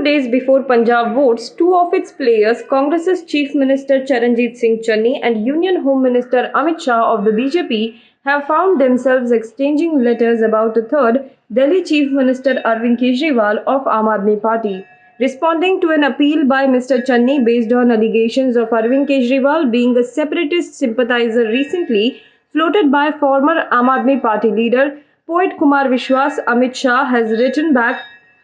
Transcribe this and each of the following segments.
days before Punjab votes, two of its players, Congress's Chief Minister Charanjit Singh Channi and Union Home Minister Amit Shah of the BJP, have found themselves exchanging letters about a third, Delhi Chief Minister Arvind Kejriwal of Aam Aadmi Party. Responding to an appeal by Mr. Channi based on allegations of Arvind Kejriwal being a separatist sympathizer recently floated by former Aam Aadmi Party leader Poet Kumar Vishwas, Amit Shah has written back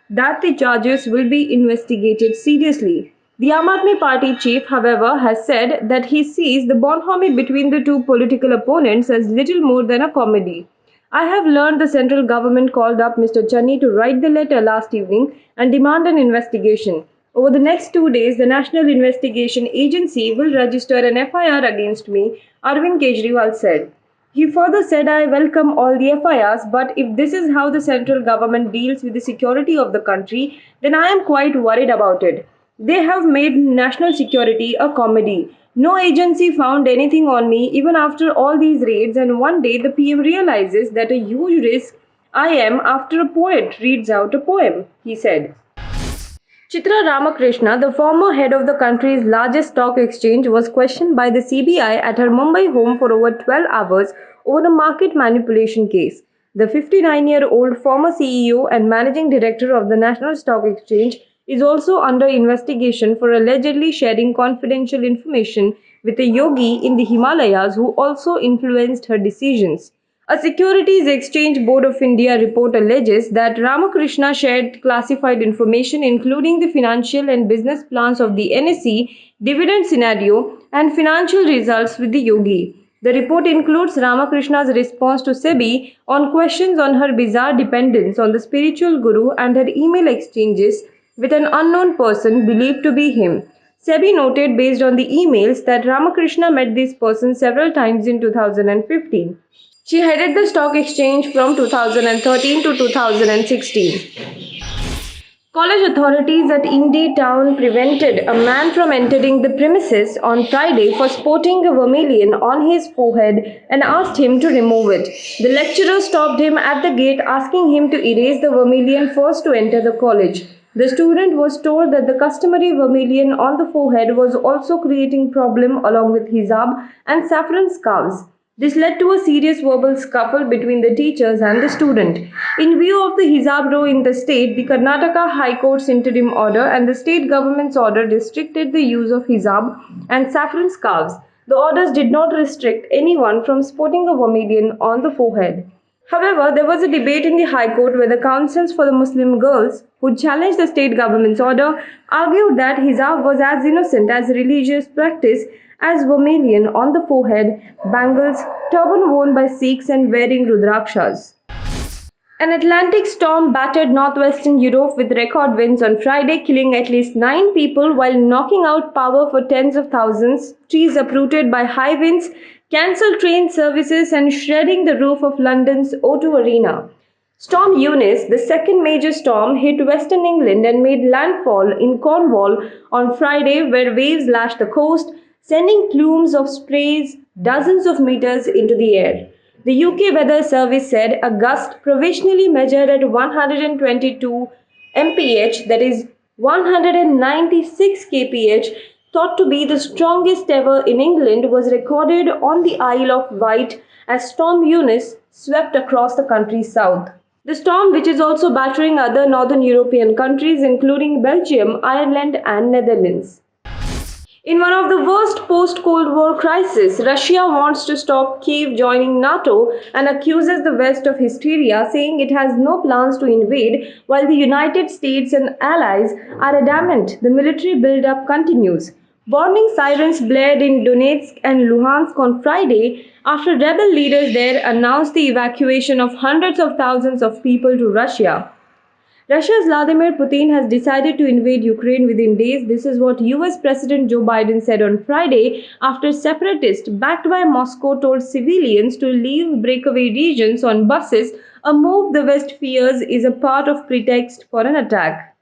that the charges will be investigated seriously. The Aam Aadmi Party chief, however, has said that he sees the bonhomie between the two political opponents as little more than a comedy. I have learned the central government called up Mr. Channi to write the letter last evening and demand an investigation. Over the next 2 days, the National Investigation Agency will register an FIR against me, Arvind Kejriwal said. He further said, I welcome all the FIRs, but if this is how the central government deals with the security of the country, then I am quite worried about it. They have made national security a comedy. No agency found anything on me even after all these raids, and one day the PM realizes that a huge risk I am after a poet reads out a poem, he said. Chitra Ramakrishna, the former head of the country's largest stock exchange, was questioned by the CBI at her Mumbai home for over 12 hours over a market manipulation case. The 59-year-old former CEO and managing director of the National Stock Exchange is also under investigation for allegedly sharing confidential information with a yogi in the Himalayas who also influenced her decisions. A Securities Exchange Board of India report alleges that Ramakrishna shared classified information including the financial and business plans of the NSE, dividend scenario, and financial results with the yogi. The report includes Ramakrishna's response to SEBI on questions on her bizarre dependence on the spiritual guru and her email exchanges with an unknown person believed to be him. SEBI noted based on the emails that Ramakrishna met this person several times in 2015. She headed the stock exchange from 2013 to 2016. College authorities at Indy Town prevented a man from entering the premises on Friday for sporting a vermilion on his forehead and asked him to remove it. The lecturer stopped him at the gate, asking him to erase the vermilion first to enter the college. The student was told that the customary vermilion on the forehead was also creating problem along with hijab and saffron scarves. This led to a serious verbal scuffle between the teachers and the student. In view of the hijab law in the state, the Karnataka High Court's interim order and the state government's order restricted the use of hijab and saffron scarves. The orders did not restrict anyone from sporting a vermilion on the forehead. However, there was a debate in the High Court where the counsels for the Muslim girls who challenged the state government's order argued that hijab was as innocent as religious practice as vermilion on the forehead, bangles, turban worn by Sikhs and wearing rudrakshas. An Atlantic storm battered northwestern Europe with record winds on Friday, killing at least 9 people while knocking out power for tens of thousands, trees uprooted by high winds, cancelled train services and shredding the roof of London's O2 Arena. Storm Eunice, the second major storm, hit western England and made landfall in Cornwall on Friday, where waves lashed the coast, sending plumes of sprays dozens of meters into the air. The UK Weather Service said a gust provisionally measured at 122 mph, that is 196 kph, thought to be the strongest ever in England, was recorded on the Isle of Wight as Storm Eunice swept across the country's south. The storm, which is also battering other northern European countries including Belgium, Ireland and Netherlands. In one of the worst post-Cold War crises, Russia wants to stop Kyiv joining NATO and accuses the West of hysteria, saying it has no plans to invade, while the United States and allies are adamant the military build-up continues. Warning sirens blared in Donetsk and Luhansk on Friday after rebel leaders there announced the evacuation of hundreds of thousands of people to Russia. Russia's Vladimir Putin has decided to invade Ukraine within days. This is what US President Joe Biden said on Friday after separatists backed by Moscow told civilians to leave breakaway regions on buses, a move the West fears is a part of pretext for an attack.